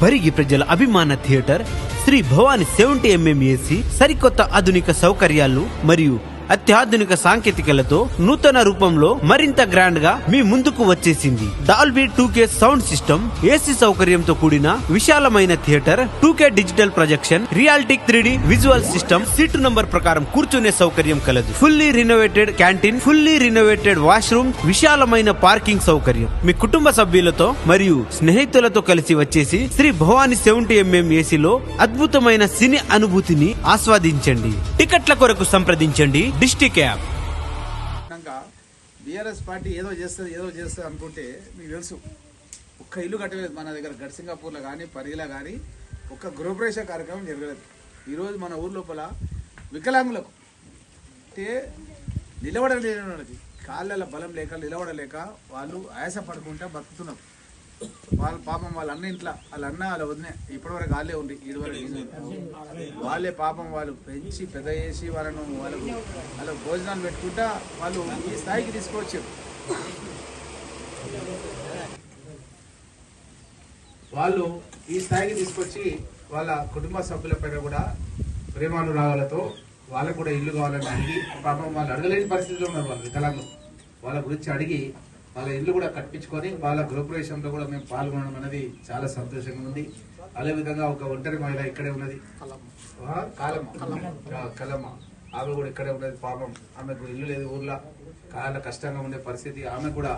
పరిగి ప్రజల అభిమాన theatre Shri Bhavani 70mm AC సరికొత్త ఆధునిక సౌకర్యాలు మరియు అత్యాధునిక సాంకేతికలతో నూతన రూపంలో మరింత గ్రాండ్ గా మీ ముందుకు వచ్చేసింది. Dolby 2K sound system, AC సౌకర్యంతో కూడిన విశాలమైన theatre, 2K digital projection, realistic 3D visual system, seat number ప్రకారం కూర్చునే సౌకర్యం కలదు. Fully renovated canteen, fully renovated washroom, విశాలమైన పార్కింగ్ సౌకర్యం. మీ కుటుంబ సభ్యులతో మరియు స్నేహితులతో కలిసి వచ్చేసి శ్రీ భవాని 70mm AC లో అద్భుతమైన సినీ అనుభూతిని ఆస్వాదించండి. టికెట్ల కొరకు సంప్రదించండి డిస్ట్రిక్ట్ యాప్. బీఆర్ఎస్ పార్టీ ఏదో చేస్తుంది అనుకుంటే మీకు తెలుసు, ఒక్క ఇల్లు కట్టలేదు మన దగ్గర. గడ్సింగాపూర్లో కానీ పరిగిలో కానీ ఒక్క గృహప్రవేశ కార్యక్రమం జరగలేదు. ఈరోజు మన ఊరు లోపల వికలాంగులకు అంటే నిలబడలేని కాళ్ళ బలం లేక నిలబడలేక వాళ్ళు ఆయాస పడుకుంటా బతుకుతున్నారు. వాళ్ళ పాపం వాళ్ళ అన్న ఇంట్లో వాళ్ళ వదిన ఇప్పటివరకు వాళ్ళే ఉంది, వాళ్ళే పాపం వాళ్ళు పెంచి పెద్ద చేసి వాళ్ళకు భోజనాలు పెట్టుకుంటా వాళ్ళు ఈ స్థాయికి తీసుకొచ్చారు. వాళ్ళు ఈ స్థాయికి తీసుకొచ్చి వాళ్ళ కుటుంబ సభ్యులపైన కూడా ప్రేమానురాగాలతో వాళ్ళకు కూడా ఇల్లు కావాలని అడిగి, పాపం వాళ్ళు అడగలేని పరిస్థితిలో ఉన్నారు. వాళ్ళు వికలాంగులు వాళ్ళ గురించి అడిగి వాళ్ళ ఇల్లు కూడా కట్టించుకొని వాళ్ళ గృహప్రవేశంలో కూడా మేము పాల్గొనడం అనేది చాలా సంతోషంగా ఉంది. అదేవిధంగా ఒక ఒంటరి మహిళ ఇక్కడే ఉన్నది, కలమ్మ, ఆమె కూడా ఇక్కడే ఉన్నది. పాపం ఆమెకు ఇల్లు లేదు, ఊర్లో చాలా కష్టంగా ఉండే పరిస్థితి. ఆమె కూడా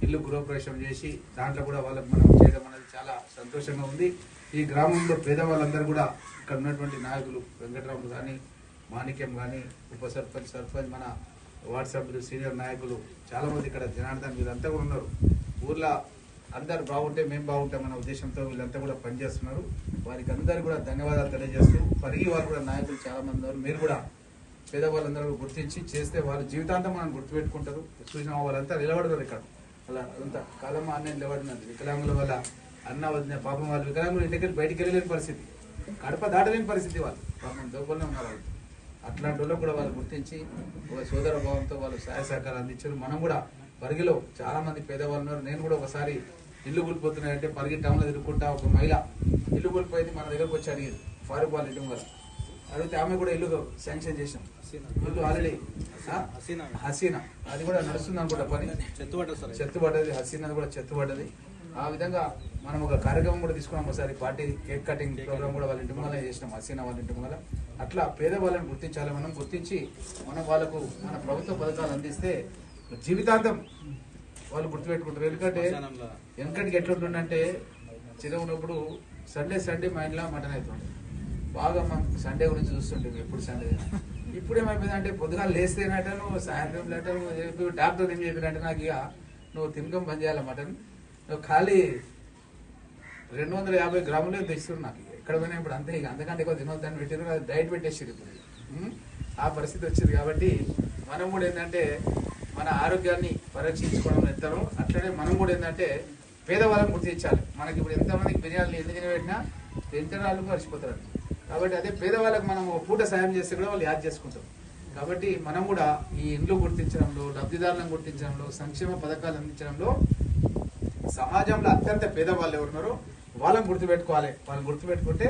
ఇల్లు గృహప్రవేశం చేసి దాంట్లో కూడా వాళ్ళకి మనం చేయడం అనేది చాలా సంతోషంగా ఉంది. ఈ గ్రామంలో పేదవాళ్ళందరూ కూడా ఇక్కడ ఉన్నటువంటి నాయకులు వెంకటరాములు కానీ, మాణిక్యం కానీ, ఉప సర్పంచ్, మన వార్డు సభ్యులు, సీనియర్ నాయకులు చాలా మంది ఇక్కడ జనార్దన్ వీళ్ళంతా కూడా ఉన్నారు. ఊర్లో అందరు బాగుంటే మేము బాగుంటాం అన్న ఉద్దేశంతో వీళ్ళంతా కూడా పనిచేస్తున్నారు. వారికి అందరూ కూడా ధన్యవాదాలు తెలియజేస్తూ, పరిగి వారు కూడా నాయకులు చాలా మంది ఉన్నారు. మీరు కూడా పేదవాళ్ళందరూ గుర్తించి చేస్తే వాళ్ళు జీవితాంతం మనం గుర్తుపెట్టుకుంటారు. చూసిన వాళ్ళంతా నిలబడతారు. ఇక్కడ అలా అంతా కాలం అన్నీ నిలబడినది. వికలాంగుల వల్ల అన్న వదిన పాపం వాళ్ళు వికలాంగులు ఇంటికి బయటికి వెళ్ళలేని పరిస్థితి, కడప దాటలేని పరిస్థితి. వాళ్ళు పాపం దోపల్నే ఉన్నారు. వాళ్ళు అట్లాంటి వాళ్ళు కూడా వాళ్ళు గుర్తించి ఒక సోదర భావంతో వాళ్ళు సహాయ సహకారం అందించారు. మనం కూడా పరిగిలో చాలా మంది పేదవాళ్ళు ఉన్నారు. నేను కూడా ఒకసారి ఇల్లు కూలిపోతున్నాయంటే పరిగి టౌన్లో తిరుగుకుంటా ఒక మహిళ ఇల్లు కూలిపోయింది, మన దగ్గరకు వచ్చి అడిగేది ఫారూక్ వాళ్ళ ఇంటి వల్ల అడిగితే ఆమె కూడా ఇల్లు శాంక్షన్ చేసాం. ఇల్లు ఆల్రెడీ హసీనా అది కూడా నడుస్తుంది అనుకుంటా, పని చెత్తుపడ్డది. హసీనా కూడా చెత్తుపడ్డది. ఆ విధంగా మనం ఒక కార్యక్రమం కూడా తీసుకున్నాం. ఒకసారి పార్టీ కేక్ కటింగ్ ప్రోగ్రామ్ కూడా వాళ్ళ ఇంటి ముంగల చేసినాం, హసీనా వాళ్ళ ఇంటి ముంగల. అట్లా పేదవాళ్ళని గుర్తించాలి. మనం గుర్తించి మనం వాళ్ళకు మన ప్రభుత్వ పథకాలు అందిస్తే జీవితాంతం వాళ్ళు గుర్తుపెట్టుకుంటారు. ఎందుకంటే వెనకటికి ఎట్లుంటుందంటే చిన్న ఉన్నప్పుడు సండే మా ఇంట్లో మటన్ అవుతుండే, బాగా మనం సండే గురించి చూస్తుంటాం ఎప్పుడు సండే. ఇప్పుడు ఏమైపోయిందంటే పొద్దుగా లేస్తేనట నువ్వు సాయంత్రం లేట డాక్టర్ ఏం చెప్పినట్టే నాకు ఇక నువ్వు తినకం బంద్ చేయాలి మటన్, నువ్వు ఖాళీ 250 గ్రాములే తెస్తున్నారు. నాకు ఎక్కడ పోయినా ఇప్పుడు అంతే, ఇక అంతకంటే ఎక్కువ తినొద్దని పెట్టారు, అది డైట్ పెట్టేసారు. ఇప్పుడు ఆ పరిస్థితి వచ్చింది. కాబట్టి మనం కూడా ఏంటంటే మన ఆరోగ్యాన్ని పరీక్షించుకోవడం ఎంతనో అట్లనే మనం కూడా ఏంటంటే పేదవాళ్ళని గుర్తించాలి. మనకి ఇప్పుడు ఎంతమందికి బిర్యానీలు ఎందుకు తినబెట్టినా తింటారు మర్చిపోతారు. కాబట్టి అదే పేదవాళ్ళకి మనం పూట సాయం చేస్తే కూడా వాళ్ళు యాద్ చేసుకుంటారు. కాబట్టి మనం కూడా ఈ ఇండ్లు గుర్తించడంలో, లబ్ధిదారులను గుర్తించడంలో, సంక్షేమ పథకాలు అందించడంలో సమాజంలో అత్యంత పేదవాళ్ళు ఎవరున్నారో వాళ్ళని గుర్తుపెట్టుకోవాలి. వాళ్ళని గుర్తుపెట్టుకుంటే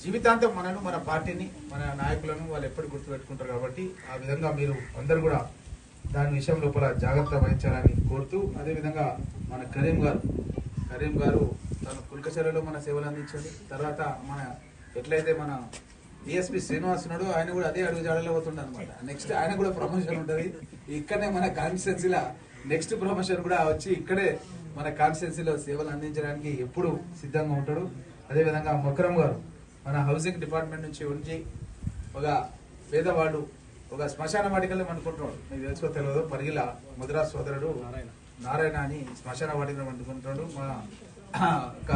జీవితాంతం మనను, మన పార్టీని, మన నాయకులను వాళ్ళు ఎప్పుడు గుర్తుపెట్టుకుంటారు. కాబట్టి ఆ విధంగా మీరు అందరు కూడా దాని విషయం లోపల జాగ్రత్త వహించాలని కోరుతూ, అదేవిధంగా మన కరీం గారు తన కుల్కచర్యలో మన సేవలు అందించండి. తర్వాత మన ఎట్లయితే మన డిఎస్పీ శ్రీనివాస్ ఉన్నాడు, ఆయన కూడా అదే అడుగు జాడలో పోతుండ అనమాట. నెక్స్ట్ ఆయన కూడా ప్రమోషన్ ఉంటుంది. ఇక్కడనే మన కాన్స్టిట్యున్సీలో నెక్స్ట్ ప్రమోషన్ కూడా వచ్చి ఇక్కడే మన కాన్స్టిట్యున్సీలో సేవలు అందించడానికి ఎప్పుడు సిద్ధంగా ఉంటాడు. అదేవిధంగా మొకరం గారు మన హౌసింగ్ డిపార్ట్మెంట్ నుంచి ఉంచి ఒక పేదవాడు ఒక శ్మశాన వాటికల్లో అనుకుంటున్నాడు. మీకు తెలుసుకో తెలియదు, పరిగిల మధురాజ్ సోదరుడు నారాయణ అని శ్మశాన వాటికలు అనుకుంటున్నాడు. మా ఒక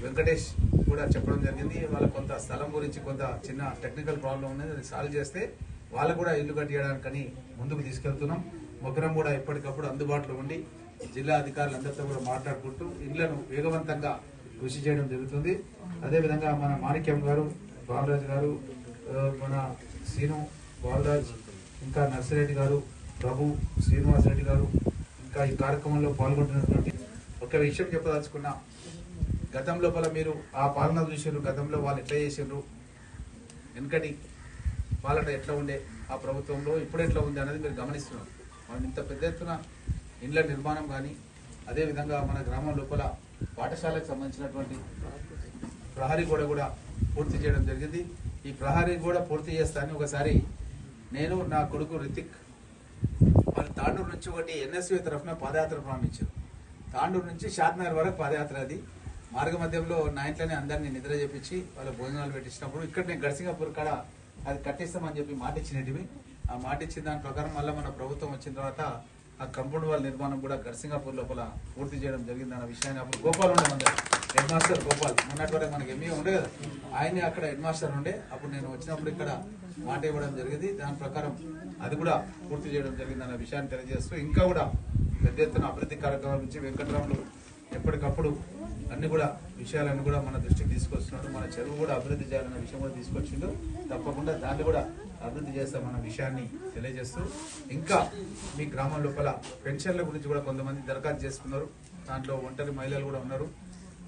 వెంకటేష్ కూడా చెప్పడం జరిగింది. వాళ్ళ కొంత స్థలం గురించి కొంత చిన్న టెక్నికల్ ప్రాబ్లం ఉన్నది, అది సాల్వ్ చేస్తే వాళ్ళకు కూడా ఇల్లు కట్టియడానికని ముందుకు తీసుకెళ్తున్నాం. మొకరం కూడా ఎప్పటికప్పుడు అందుబాటులో ఉండి జిల్లా అధికారులందరితో కూడా మాట్లాడుకుంటూ ఇళ్లను వేగవంతంగా కృషి చేయడం జరుగుతుంది. అదేవిధంగా మన మాణిక్యం గారు, బాలరాజు గారు, మన శ్రీను, బాలరాజ్, ఇంకా నర్సిరెడ్డి గారు, ప్రభు, శ్రీనివాస్ రెడ్డి గారు, ఇంకా ఈ కార్యక్రమంలో పాల్గొంటున్నటువంటి ఒక విషయం చెప్పదలుచుకున్నా. గతం లోపల మీరు ఆ పాలన చూసారు, గతంలో వాళ్ళు ఎట్లా చేసిండ్రు, వెనకటి పాలన ఎట్లా ఉండే ఆ ప్రభుత్వంలో, ఇప్పుడు ఎట్లా ఉంది అనేది మీరు గమనిస్తున్నారు. మనం ఇంత పెద్ద ఎత్తున ఇండ్ల నిర్మాణం కానీ, అదేవిధంగా మన గ్రామం లోపల పాఠశాలకు సంబంధించినటువంటి ప్రహరీ గోడ కూడా పూర్తి చేయడం జరిగింది. ఈ ప్రహరీ గోడ పూర్తి చేస్తానని ఒకసారి నేను, నా కొడుకు రితిక్ వాళ్ళు తాండూరు నుంచి ఒకటి ఎన్ఎస్వి తరఫున పాదయాత్ర ప్రారంభించారు. తాండూరు నుంచి షాద్నగర్ వరకు పాదయాత్ర. అది మార్గ మధ్యంలో నా ఇంట్లోనే అందరినీ నిద్ర చేపించి వాళ్ళ భోజనాలు పెట్టించినప్పుడు ఇక్కడ నేను గడిసింగాపూర్ కాడ అది కట్టిస్తామని చెప్పి మాట ఇచ్చినవి. ఆ మాట ఇచ్చిన దాని ప్రకారం మళ్ళీ మన ప్రభుత్వం వచ్చిన తర్వాత ఆ కంపౌండ్ వాల్ నిర్మాణం కూడా గడిసింగాపూర్ లోపల పూర్తి చేయడం జరిగింది అన్న విషయాన్ని అప్పుడు గోపాల్ ఉండే మన హెడ్ మాస్టర్ గోపాల్, మొన్నటి వరకు మనకి ఎంఈ ఉండే కదా, ఆయనే అక్కడ హెడ్ మాస్టర్ ఉండే. అప్పుడు నేను వచ్చినప్పుడు ఇక్కడ మాట ఇవ్వడం జరిగింది. దాని ప్రకారం అది కూడా పూర్తి చేయడం జరిగింది అన్న విషయాన్ని తెలియజేస్తూ, ఇంకా కూడా పెద్ద ఎత్తున అభివృద్ధి కార్యక్రమాల నుంచి వెంకటరాములు ఎప్పటికప్పుడు అన్ని కూడా విషయాలన్నీ కూడా మన దృష్టికి తీసుకొస్తున్నాడు. మన చెరువు కూడా అభివృద్ధి చేయాలన్న విషయం కూడా తీసుకొచ్చిండు. తప్పకుండా దాన్ని కూడా అభివృద్ధి చేస్తామన్న విషయాన్ని తెలియజేస్తూ, ఇంకా మీ గ్రామం లోపల పెన్షన్ల గురించి కూడా కొంతమంది దరఖాస్తు చేసుకున్నారు. దాంట్లో ఒంటరి మహిళలు కూడా ఉన్నారు,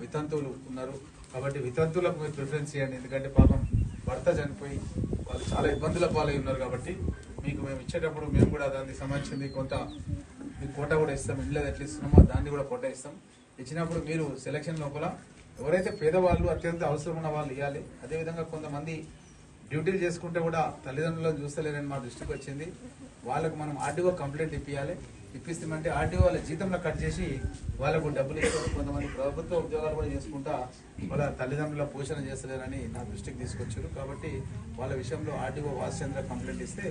వితంతువులు ఉన్నారు. కాబట్టి వితంతువులకు మీరు ప్రిఫరెన్స్ చేయండి. ఎందుకంటే పాపం భర్త చనిపోయి వాళ్ళు చాలా ఇబ్బందుల పాలై ఉన్నారు. కాబట్టి మీకు మేము ఇచ్చేటప్పుడు మేము కూడా దానికి సంబంధించింది కొంత మీకు కోట కూడా ఇస్తాం. ఇళ్ళది ఎట్లా ఇస్తున్నామో దాన్ని కూడా కోట ఇస్తాం. ఇచ్చినప్పుడు మీరు సెలక్షన్ లోపల ఎవరైతే పేదవాళ్ళు, అత్యంత అవసరం ఉన్న వాళ్ళు ఇవ్వాలి. అదేవిధంగా కొంతమంది డ్యూటీలు చేసుకుంటే కూడా తల్లిదండ్రులను చూస్తలేరని మా దృష్టికి వచ్చింది. వాళ్ళకు మనం ఆర్టీఓ కంప్లైంట్ ఇప్పిస్తామంటే ఆర్టీఓ వాళ్ళ జీతంలో కట్ చేసి వాళ్ళకు డబ్బులు ఇస్తారు. కొంతమంది ప్రభుత్వ ఉద్యోగాలు కూడా చేసుకుంటా వాళ్ళ తల్లిదండ్రుల పోషణ చేస్తలేరని నా దృష్టికి తీసుకొచ్చారు. కాబట్టి వాళ్ళ విషయంలో ఆర్టీఓ వాసుచంద్ర కంప్లైంట్ ఇస్తే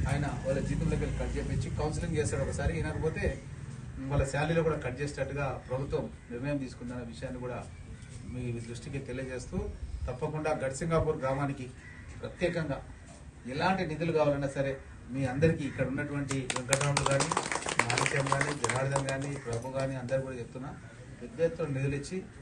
ఆయన వాళ్ళ జీతంలోకి వెళ్ళి కట్ చేపించి కౌన్సిలింగ్ చేస్తాడు. ఒకసారి వినకపోతే వాళ్ళ శాలరీలో కూడా కట్ చేసేటట్టుగా ప్రభుత్వం నిర్ణయం తీసుకుందన్న విషయాన్ని కూడా మీ దృష్టికి తెలియజేస్తూ, తప్పకుండా గడిసింగాపూర్ గ్రామానికి ప్రత్యేకంగా ఎలాంటి నిధులు కావాలన్నా సరే మీ అందరికీ ఇక్కడ ఉన్నటువంటి వెంకటరాములు కానీ, మాణిక్యం కానీ, జనార్దన్ కానీ, ప్రభు కానీ అందరు కూడా చెప్తున్నా పెద్ద ఎత్తున నిధులు ఇచ్చి